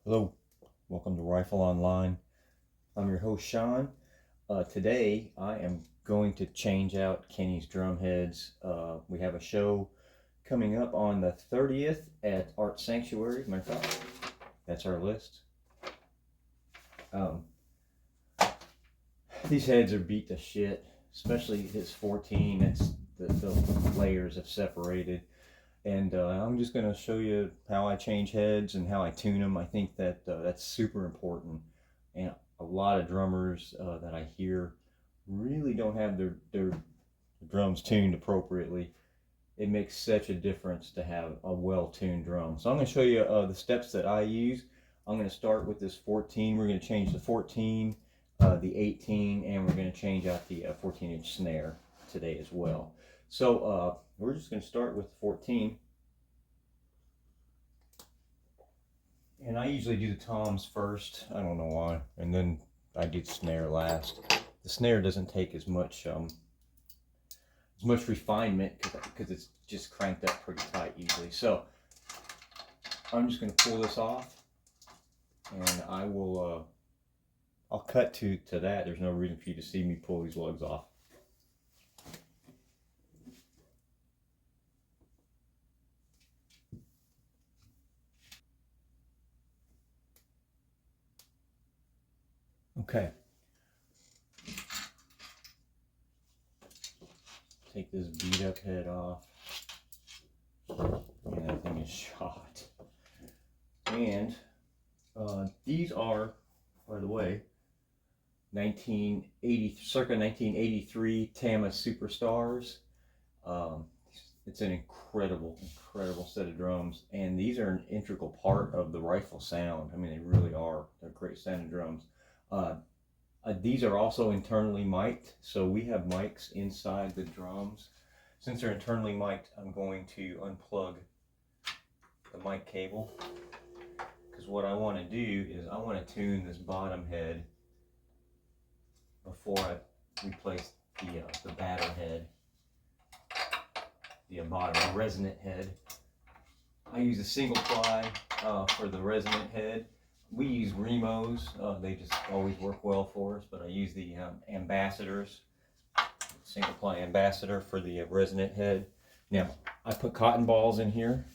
Hello, welcome to Rifle Online. I'm your host Sean. Today I am going to change out Kenny's drum heads. We have a show coming up on the 30th at Art Sanctuary. Matter of fact, that's our list. Um, these heads are beat to shit, especially his 14. It's the layers have separated. And I'm just going to show you how I change heads and how I tune them. I think that that's super important. And a lot of drummers that I hear really don't have their drums tuned appropriately. It makes such a difference to have a well-tuned drum. So I'm going to show you the steps that I use. I'm going to start with this 14. We're going to change the 14, the 18, and we're going to change out the 14-inch snare today as well. So we're just going to start with 14. And I usually do the toms first. I don't know why. And then I do the snare last. The snare doesn't take as much refinement because it's just cranked up pretty tight usually. So I'm just going to pull this off, and I will I'll cut to that. There's no reason for you to see me pull these lugs off. Okay. Take this beat up head off. And that thing is shot. And these are, by the way, circa 1983 Tama Superstars. It's an incredible set of drums, and these are an integral part of the rifle sound. I mean, they really are. They're great sounding drums. These are also internally mic'd, so we have mics inside the drums. Since they're internally mic'd, I'm going to unplug the mic cable, because what I want to do is I want to tune this bottom head before I replace the batter head, the bottom resonant head. I use a single ply for the resonant head. We use Remos, they just always work well for us, but I use the ambassadors, single ply ambassador for the resonant head. Now, I put cotton balls in here,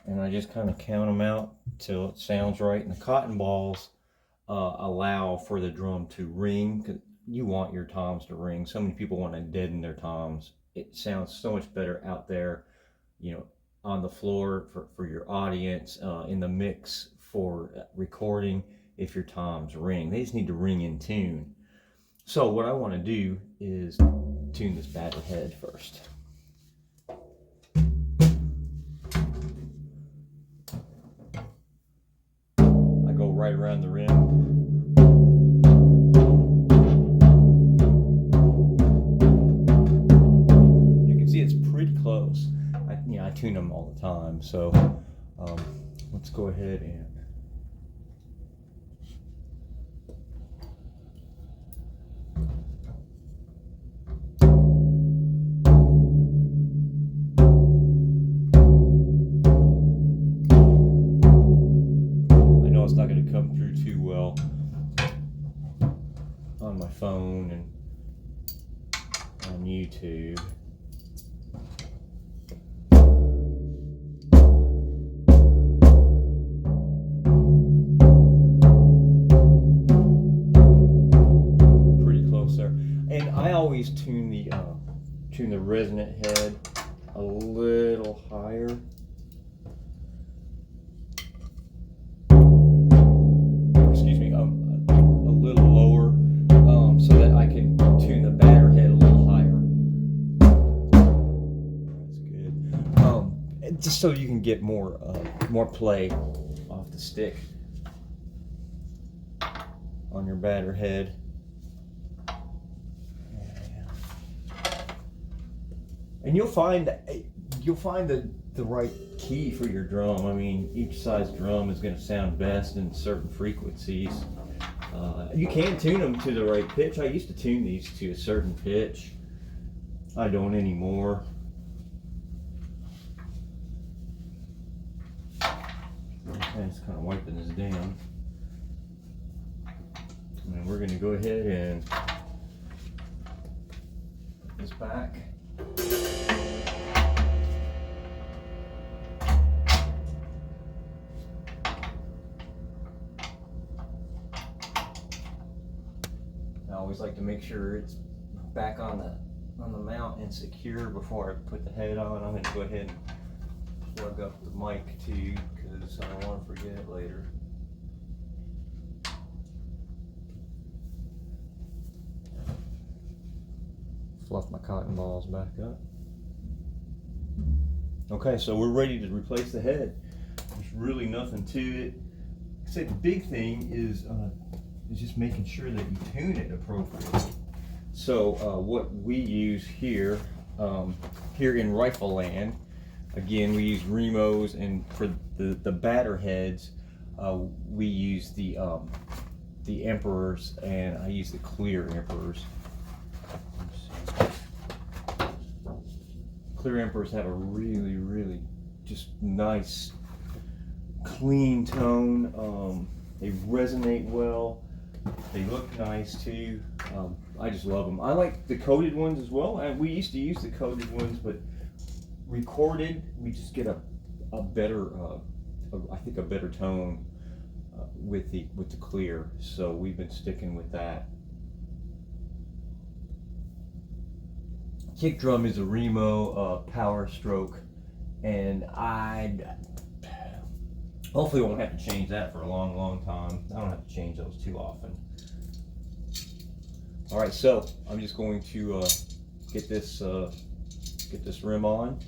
and I just kind of count them out till it sounds right. And the cotton balls allow for the drum to ring. 'Cause you want your toms to ring. So many people want to deaden their toms. It sounds so much better out there, on the floor for your audience, in the mix for recording, if your toms ring. They just need to ring in tune. So what I want to do is tune this batter head first. I go right around the rim. You can see it's pretty close. I tune them all the time, so let's go ahead and I know it's not going to come through too well on my phone and on YouTube. And I always tune the resonant head a little higher. Excuse me, a little lower, so that I can tune the batter head a little higher. That's good. Just so you can get more play off the stick on your batter head. And you'll find the right key for your drum. I mean, each size drum is going to sound best in certain frequencies. You can tune them to the right pitch. I used to tune these to a certain pitch. I don't anymore. Okay. just kind of wiping this down. And we're going to go ahead and put this back. I always like to make sure it's back on the mount and secure before I put the head on. I'm going to go ahead and plug up the mic too, because I don't want to forget it later. Fluff my cotton balls back up. Okay, so we're ready to replace the head. There's really nothing to it. Like I said, the big thing is just making sure that you tune it appropriately. So what we use here, here in Rifle Land, again, we use Remos, and for the batter heads, we use the Emperors, and I use the clear Emperors. Clear Emperors have a really, really just nice, clean tone. They resonate well. They look nice too. I just love them. I like the coated ones as well. We used to use the coated ones, but recorded, we just get a better, I think a better tone with the clear. So we've been sticking with that. Kick drum is a Remo Power Stroke, and I hopefully won't have to change that for a long, long time. I don't have to change those too often. All right, so I'm just going to get this rim on,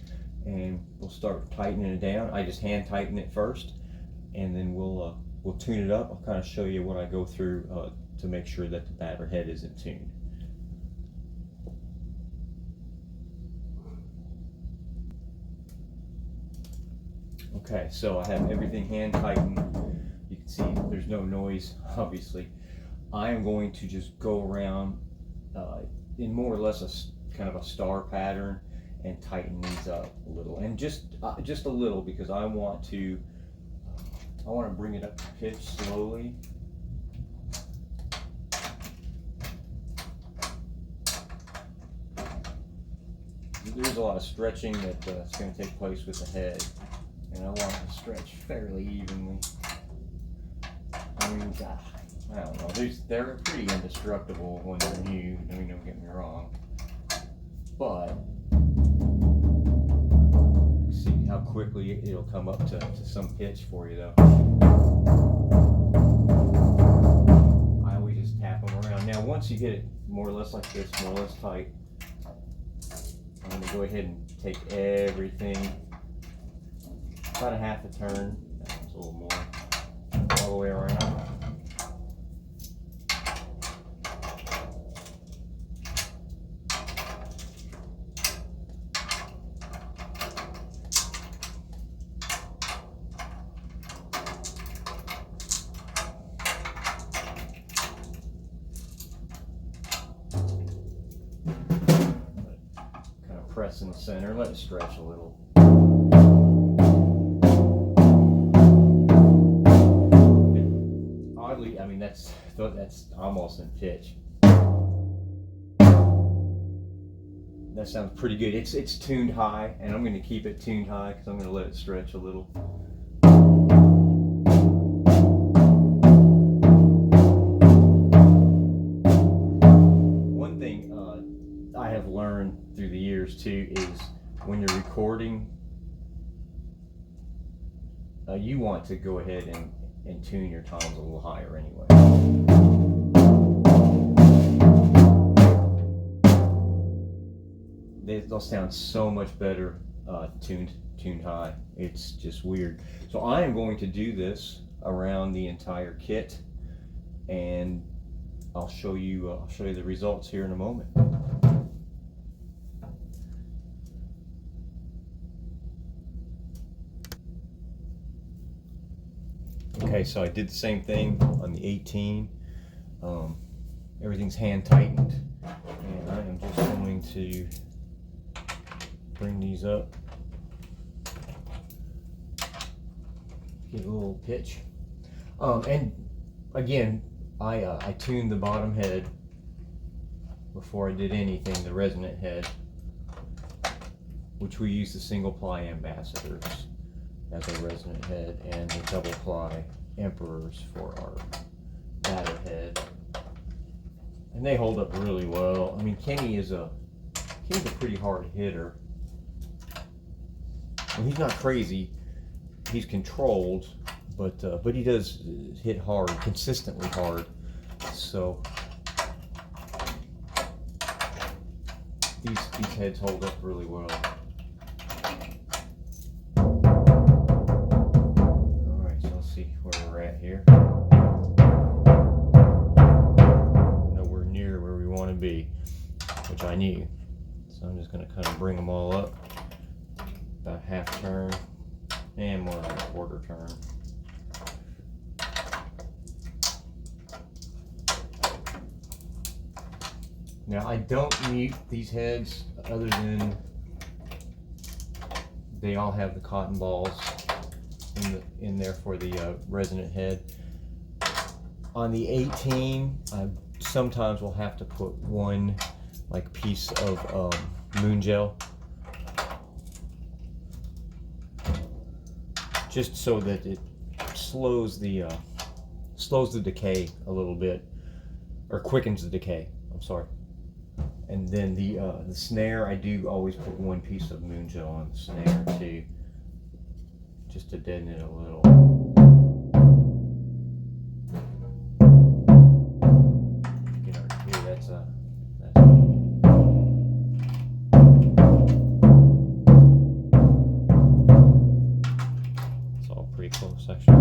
and we'll start tightening it down. I just hand tighten it first, and then we'll tune it up. I'll kind of show you what I go through to make sure that the batter head is in tune. Okay, so I have everything hand tightened. You can see there's no noise, obviously. I am going to just go around in more or less a kind of a star pattern and tighten these up a little, and just a little, because I want to bring it up to pitch slowly. There's a lot of stretching that's going to take place with the head, and I want it to stretch fairly evenly. I mean, I don't know. They're pretty indestructible when they're new. I mean, don't get me wrong. But see how quickly it'll come up to some pitch for you, though. I always just tap them around. Now, once you get it more or less like this, more or less tight, I'm going to go ahead and take everything about a half a turn. That one's a little more. All the way around. Press in the center, let it stretch a little. Oddly, I mean that's almost in pitch. That sounds pretty good. It's tuned high, and I'm going to keep it tuned high because I'm going to let it stretch a little. One thing I have learned through the years too is when you're recording, you want to go ahead and tune your toms a little higher anyway. They'll sound so much better tuned high. It's just weird. So I am going to do this around the entire kit, and I'll show you the results here in a moment. Okay, so I did the same thing on the 18. Everything's hand tightened, and I am just going to bring these up. Get a little pitch. And again, I tuned the bottom head before I did anything, the resonant head, which we use the single ply ambassadors as a resonant head, and the double ply emperors for our batter head. And they hold up really well. I mean, Kenny's a pretty hard hitter. Well, he's not crazy. He's controlled, but he does hit hard, consistently hard. So these heads hold up really well. All right, so let's see where we're at here. Nowhere near where we want to be, which I knew. So I'm just going to kind of bring them all up about half turn and more like a quarter turn. Now I don't mute these heads other than they all have the cotton balls in there for the resonant head. On the 18, I sometimes will have to put one like piece of moon gel, just so that it slows the decay a little bit, or quickens the decay. I'm sorry. And then the snare, I do always put one piece of moon gel on the snare too, just to deaden it a little. You can already hear that's it's all pretty close actually.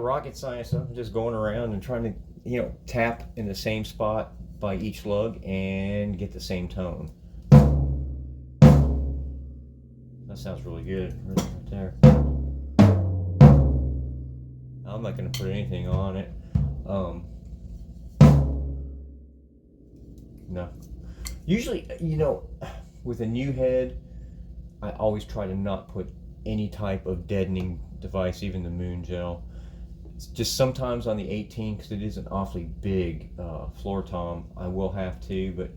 Rocket science. I'm just going around and trying to, tap in the same spot by each lug and get the same tone. That sounds really good right there. I'm not going to put anything on it. No. Usually, with a new head, I always try to not put any type of deadening device, even the moon gel. Just sometimes on the 18, because it is an awfully big floor tom, I will have to, but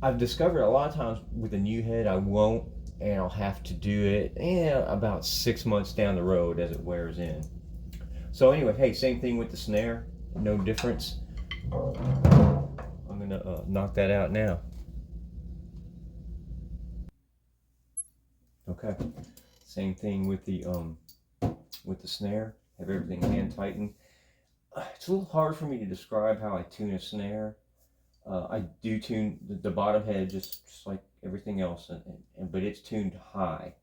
I've discovered a lot of times with a new head I won't, and I'll have to do it about 6 months down the road as it wears in. So anyway, hey, same thing with the snare, no difference. I'm gonna knock that out now. Okay, same thing with the snare. Have everything hand tightened. It's a little hard for me to describe how I tune a snare. I do tune the bottom head just like everything else, but it's tuned high.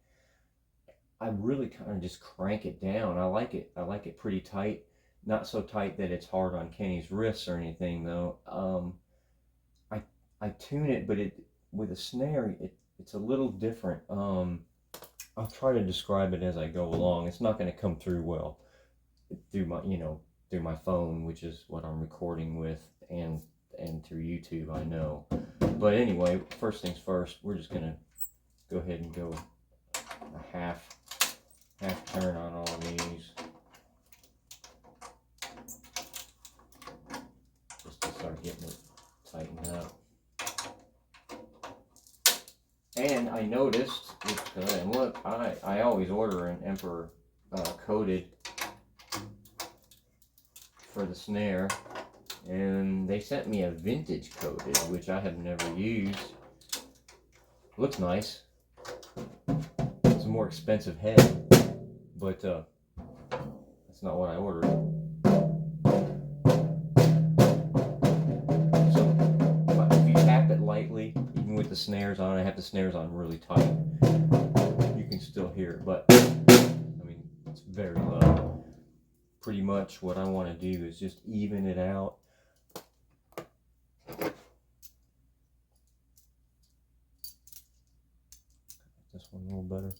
I really kind of just crank it down. I like it pretty tight. Not so tight that it's hard on Kenny's wrists or anything though. I tune it, but with a snare it's a little different. I'll try to describe it as I go along. It's not going to come through well through my phone, which is what I'm recording with, and through YouTube, I know. But anyway, first things first, we're just gonna go ahead and go a half turn on all of these, just to start getting it tightened up. And I noticed, and look, I always order an Emperor coated for the snare, and they sent me a vintage coated, which I have never used. Looks nice. It's a more expensive head, but that's not what I ordered. So if you tap it lightly, even with the snares on, I have the snares on really tight, you can still hear it, but I mean, it's very low. Pretty much what I want to do is just even it out. This one a little better.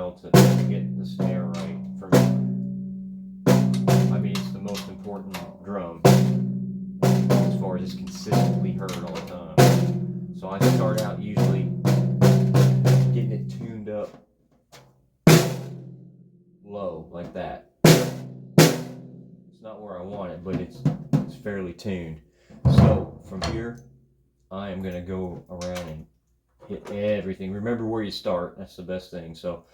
while to get the snare right for me. I mean, it's the most important drum as far as it's consistently heard all the time. So I start out usually getting it tuned up low like that. It's not where I want it, but it's fairly tuned. So from here, I am going to go around and hit everything. Remember where you start. That's the best thing. So,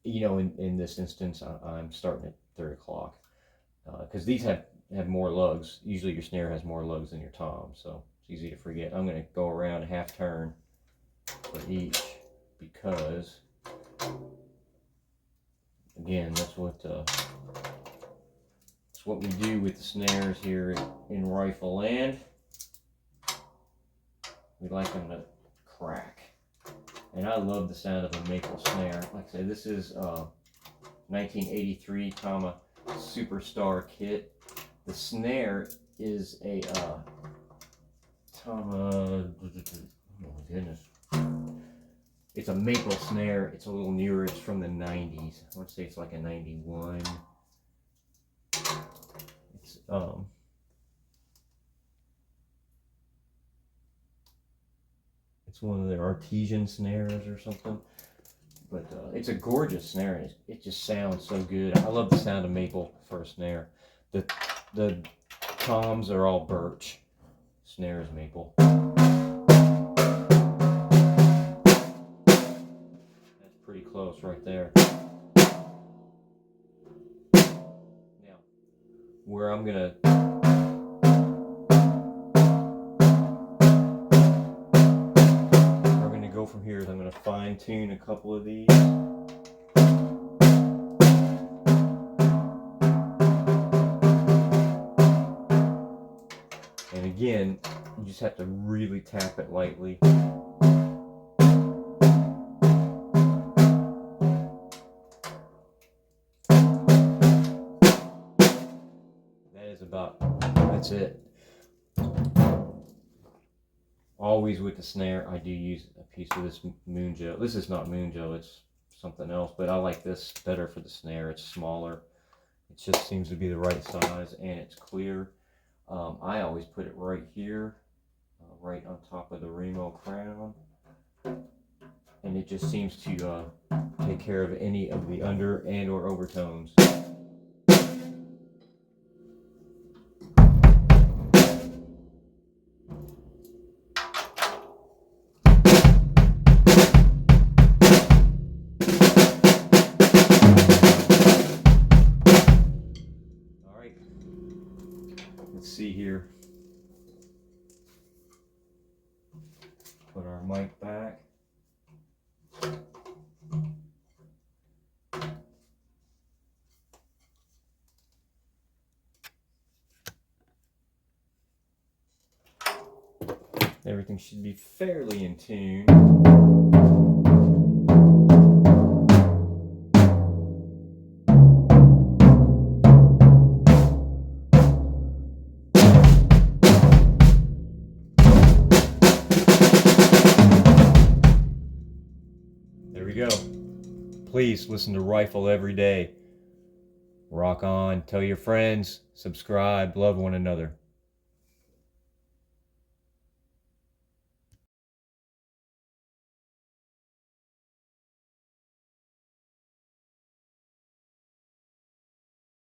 you know, in this instance, I'm starting at 3 o'clock because these have more lugs. Usually your snare has more lugs than your tom, so it's easy to forget. I'm going to go around a half turn for each because, again, that's what we do with the snares here in rifle land. We like them to crack. And I love the sound of a maple snare. Like I said, this is 1983 Tama Superstar kit. The snare is a Tama, oh my goodness. It's a maple snare. It's a little newer. It's from the 90s. I want to say it's like a 91. It's one of their artesian snares or something, but it's a gorgeous snare. And it just sounds so good. I love the sound of maple for a snare. The toms are all birch. Snare is maple. That's pretty close right there. Now, where I'm gonna go from here is I'm going to fine tune a couple of these. And again, you just have to really tap it lightly. That's it. Always with the snare, I do use a piece of this moon gel. This is not moon gel, it's something else, but I like this better for the snare. It's smaller. It just seems to be the right size, and it's clear. I always put it right here, right on top of the Remo crown, and it just seems to take care of any of the under and or overtones. Let's see here. Put our mic back. Everything should be fairly in tune. There we go. Please listen to Rifle every day. Rock on. Tell your friends. Subscribe. Love one another.